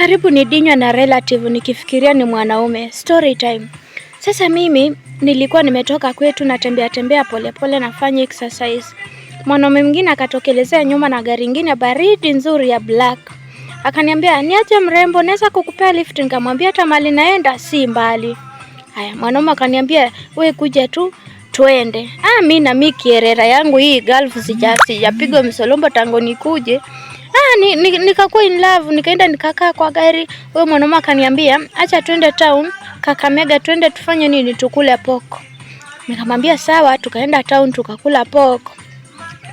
Karibu ni dinywa na relative nikifikiria ni mwanaume. Story time. Sasa mimi nilikuwa nimetoka kwetu natembea pole nafanya exercise. Mwanaume mwingine akatokelezea nyuma na gari lingine baridi nzuri ya black. Akaniambia, "Niache mrembo, naweza kukupea lift?" Nikamwambia hata mali naenda si mbali. Haya, mwanaume akaniambia, "Wewe kuja tu twende." Mimi kierera yangu hii golf sijapigwa msolombo tangu nikuje. Nikakuwa in love, nikaenda nikakaa kwa gari. Huyo mwanaume akaniambia, "Acha twende town, Kakamega twende tufanye nini, tukule pork." Nikamwambia sawa, tukaenda town tukakula pork.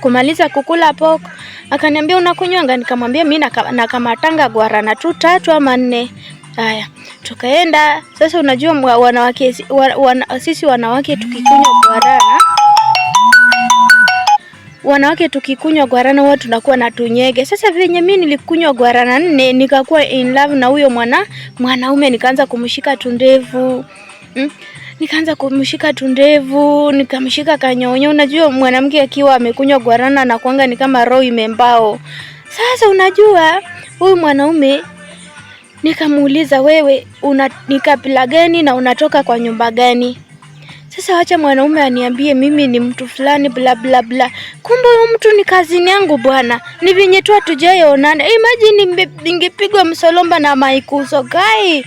Kumaliza kukula pork, akaniambia unakunywanga? Nikamwambia mimi nakamatanga guarana tu 3 ama 4. Haya, tukaenda. Sasa unajua wanawake sisi wanawake tukikunywa guarana huwa tunakuwa na tunyege. Sasa venye mimi nilikunywa guarana 4 nikakuwa in love na huyo mwanaume, nikaanza kumshika tundevu. Nikamshika kanyonyo. Unajua mwanamke akiwa amekunywa guarana na kuanga ni kama roho imembao. Sasa unajua huyu mwanaume nikamuuliza, "Wewe ni kabila gani na unatoka kwa nyumba gani?" Sasa acha mwanaume aniambie mimi ni mtu fulani bla bla bla. Kumbe huyu mtu ni kazini yangu bwana. Ni vinye tu hatujaonana. Imagine ningepigwa msolomba na maikuso gai.